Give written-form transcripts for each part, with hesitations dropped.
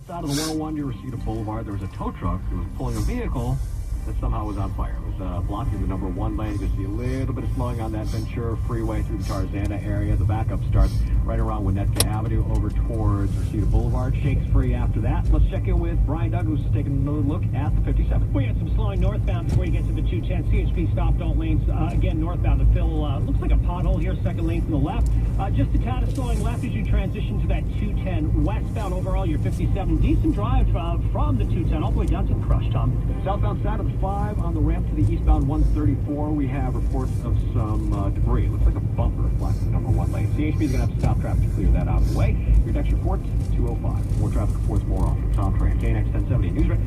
Out of the 101 near Reseda Boulevard, there was a tow truck that was pulling a vehicle that somehow was on fire. It was blocking the number 1 lane. You can see a little bit of slowing on that Ventura Freeway through the Tarzana area. The backup starts right around Winnetka Avenue over towards Reseda Boulevard. Shakes free after that. Let's check in with Brian Doug, who's taking another look at the 57. We had some slowing northbound before you get to the 210. CHP stopped all lanes again northbound to fill. Looks like a pothole here, second lane from the left. Just a tad of slowing left as you transition to that 210 westbound. Overall, your 57. Decent drive from the 210 all the way down to the crush, Tom. Southbound side of the 5 on the ramp to the eastbound 134. We have reports of some debris. It looks like a bumper blocking the number 1 lane. CHP is going to have to stop traffic to clear that out of the way. Your next report, 205. More traffic reports more often. Tom Tran, KNX 1070 News Radio.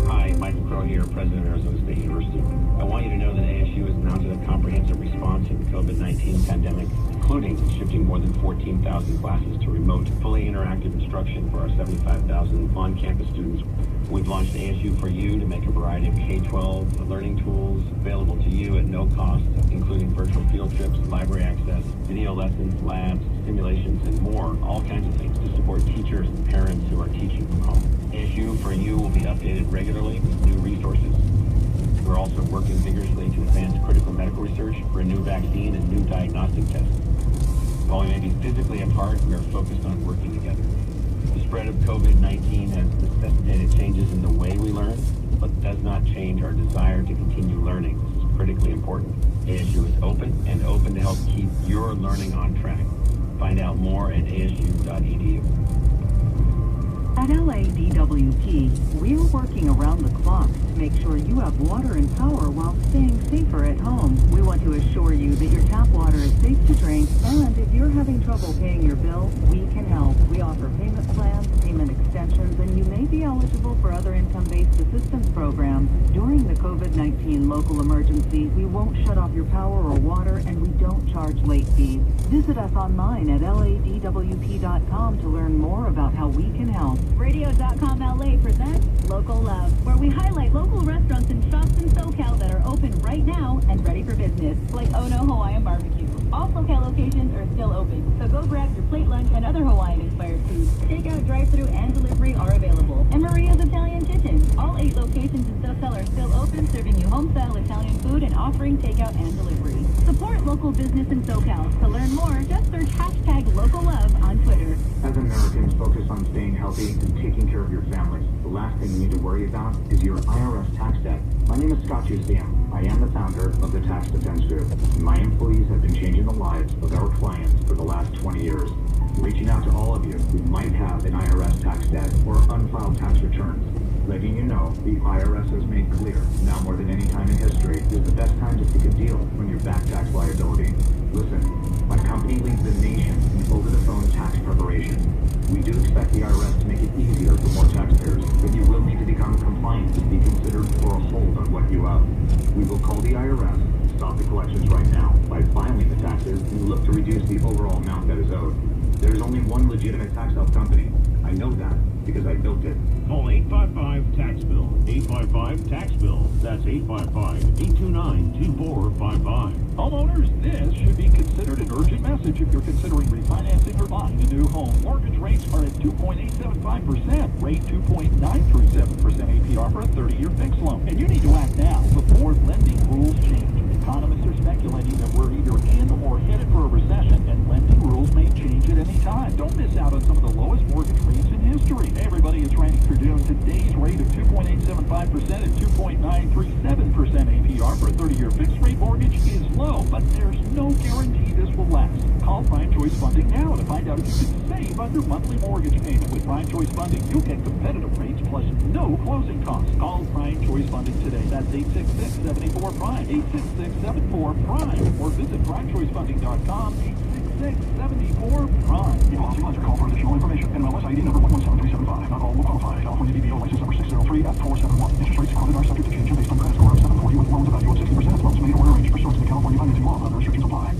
Hi, Michael Crow here, President of Arizona State University. I want you to know that ASU has mounted a comprehensive response to the COVID-19 pandemic, including shifting more than 14,000 classes to remote, fully interactive instruction for our 75,000 on-campus students. We've launched ASU for You to make a variety of K-12 learning tools available to you at no cost, including virtual field trips, library access, video lessons, labs, simulations, and more, all kinds of things to support teachers and parents who are teaching from home. ASU for You will be updated regularly with new resources. We're also working vigorously to advance critical medical research for a new vaccine and new diagnostic tests. While we may be physically apart, we are focused on working together. The spread of COVID-19 has necessitated changes in the way we learn, but does not change our desire to continue learning. This is critically important. ASU is open and open to help keep your learning on track. Find out more at asu.edu. At LADWP, we're working around the clock to make sure you have water and power while staying safer at home. We want to assure you that your tap water is safe to drink, and if you're having trouble paying your bill, we can help. We offer payment plans, payment extensions, and you may be eligible for other income-based assistance programs. During the COVID-19 local emergency, we won't shut off your power or water, and we don't charge late fees. Visit us online at ladwp.com to learn more about how we can help. Radio.com LA presents Local Love, where we highlight local restaurants and shops in SoCal that are open right now and ready for business, like Ono Hawaiian Barbecue. All SoCal locations are still open, so go grab your plate lunch and other Hawaiian-inspired foods. Takeout, drive-thru, and delivery are available. And Maria's Italian Kitchen. All 8 locations in SoCal are still open, serving you home-style Italian food and offering takeout and delivery. Support local business in SoCal. To learn more, just search #LocalLove on Twitter. As Americans focus on staying healthy and taking care of your families, the last thing you need to worry about is your IRS tax debt. My name is Scott Jusiam. I am the founder of the Tax Defense Group. My employees have been changing the lives of our clients for the last 20 years. Reaching out to all of you who might have an IRS tax debt or unfiled tax returns. Letting you know, the IRS has made clear, now more than any time in history, is the best time to seek a deal on your back tax liability. Listen, my company leads the nation in over-the-phone tax preparation. We do expect the IRS to make it easier for more taxpayers, but you will need to become compliant and be considered for a hold on what you owe. We will call the IRS, stop the collections right now. By filing the taxes, we look to reduce the overall amount that is owed. There is only one legitimate tax help company. I know that because I built it. Call 855-TAX-BILL. 855-TAX-BILL. That's 855-829-2455. Homeowners, this should be considered an urgent message if you're considering refinancing or buying a new home. Mortgage rates are at 2.875%, rate 2.937% APR for a 30-year fixed loan. And you need to act now before lending rules change. Economists are speculating that we're either in or headed for a recession, and lending rules may change at any time. Don't miss out on some of the lowest mortgage rates in history. Hey, everybody, it's Randy Purdue. Today's rate of 2.875% and 2.937% APR for a 30-year fixed-rate mortgage is low, but there's no guarantee this will last. Call Prime Choice Funding now to find out if you can save on your monthly mortgage payment. With Prime Choice Funding, you'll get competitive rates plus no closing costs. Call Prime Choice Funding today. That's 866-74-PRIME, 866-74-PRIME, or visit primechoicefunding.com, 866-74-PRIME. If policyholders call for additional information, NMLS ID number 117375. Not all will qualify. California DBO license number 603F471. Interest rates quoted are subject to change based on credit score of 740 with loans value of 60%. Loans made or arranged pursuant to the California financing law. Other restrictions apply.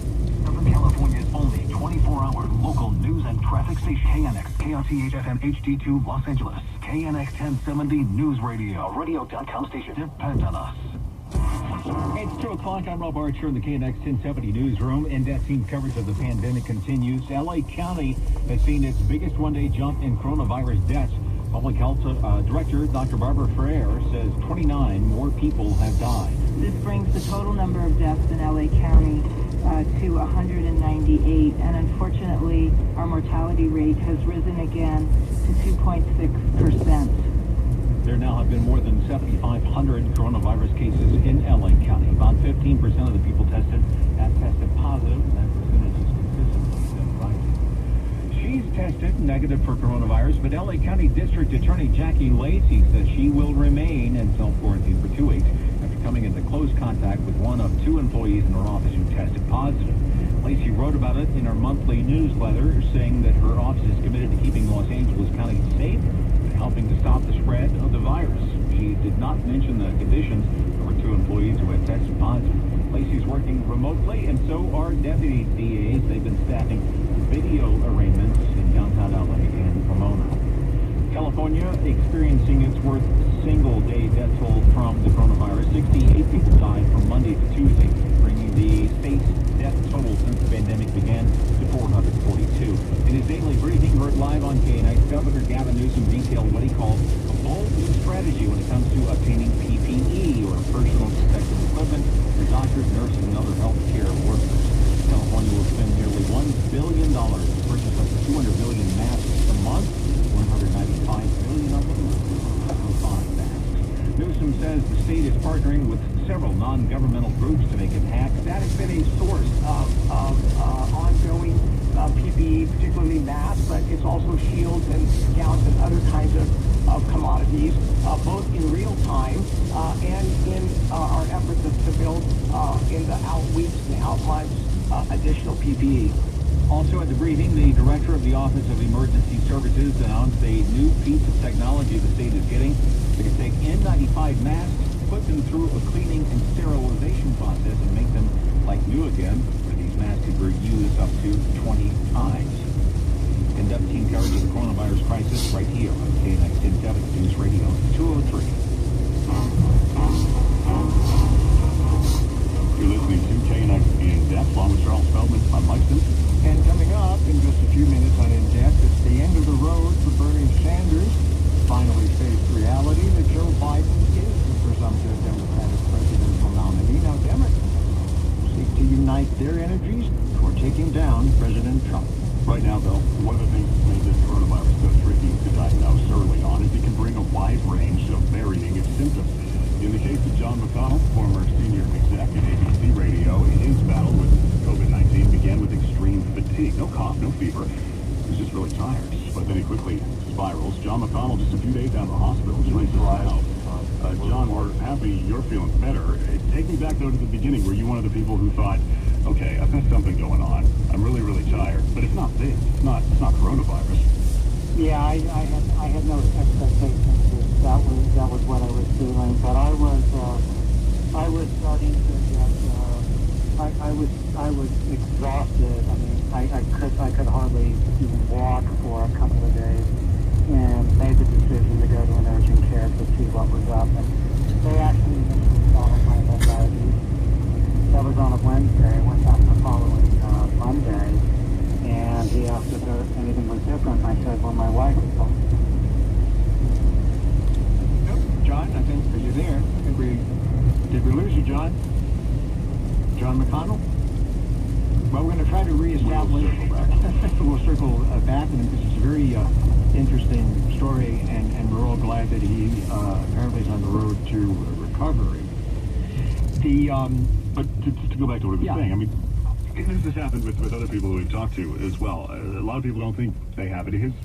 Southern California's only 24-hour local news and traffic station. KNX, KRTH FM HD2 Los Angeles. KNX 1070 News Radio. A radio.com station. Depend on us. It's 2 o'clock. I'm Rob Archer in the KNX 1070 newsroom. In-depth team coverage of the pandemic continues. LA County has seen its biggest one-day jump in coronavirus deaths. Public Health Director Dr. Barbara Freire says 29 more people have died. This brings the total number of deaths in LA County to 198, and unfortunately, our mortality rate has risen again to 2.6%. There now have been more than 7,500 coronavirus cases in LA County. About 15% of the people tested have tested positive, and that percentage is consistently been rising. She's tested negative for coronavirus, but LA County District Attorney Jackie Lacey says she will remain in self-quarantine for 2 weeks after coming into close contact with one of 2 employees in her office who tested positive. Lacey wrote about it in her monthly newsletter, saying that her office is committed to keeping Los Angeles County safe and helping to stop the spread of the virus. She did not mention the conditions of her 2 employees who had tested positive. Lacey's working remotely, and so are deputy DAs. They've been staffing video arraignments in downtown LA and Pomona. California experiencing its worst single-day death toll from the coronavirus. 68 people died from Monday to Tuesday, bringing the state's death total since the pandemic began to 442. In his daily briefing, heard live on KNX, Governor Gavin Newsom detailed what he called a bold new strategy when it comes to obtaining PPE, or personal protective equipment, for doctors, nurses, and other healthcare workers. California will spend nearly $1 billion to purchase up to 200 million masks a month. 195 million of them will find masks. Newsom says the state is partnering with several non-governmental groups to make it happen. That has been a source of ongoing PPE, particularly masks, but it's also shields and gowns and other kinds of commodities, both in real time and in our efforts to build in the out weeks and out months additional PPE. Also at the briefing, the director of the Office of Emergency Services announced a new piece of technology the state is getting. They can take N95 masks, put them through a cleaning and sterilization process, and make them like new again, where these masks could be used up to 20 times. In-depth team coverage of the coronavirus crisis right here on KNX 1070 News Radio 203. You're listening to KNX In-Depth, along with Charles Feldman. I'm Mike Simpson. And coming up in just a few minutes on In-Depth, it's the end of the road for Bernie Sanders. Finally faced reality that Joe Biden is the presumptive Democratic presidential nominee. Now, Democrats seek to unite their energies toward taking down President Trump. Right now, though, one of the things that made this coronavirus so tricky to diagnose early on is it can bring a wide range of varying its symptoms. In the case of John McConnell, former senior exec at ABC Radio, his battle with COVID-19 began with extreme fatigue. No cough, no fever. He was just really tired. But then he quickly spirals. John McConnell, just a few days out of the hospital, joins us now. John, we're happy you're feeling better. Take me back, though, to the beginning. Were you one of the people who thought, okay, I've got something going on. I'm really, really tired. But it's not this. It's not coronavirus. Yeah, I had no expectations that that was what I was feeling, but I was starting to get I was exhausted. I mean, I could hardly even walk for a couple of days, and made the decision to go to an urgent care to see what was up. And they actually saw my diabetes. That was on a Wednesday. I went back the following Monday, and he asked if anything was different. I said, well, my wife was home. John, I think, are you there? Did we lose you, John? John McConnell? Well, we're going to try to reestablish. We'll circle back, and this is a very interesting story, and we're all glad that he apparently is on the road to recovery. But to go back to what he was saying, I mean, this has happened with other people who we've talked to as well. A lot of people don't think they have it. His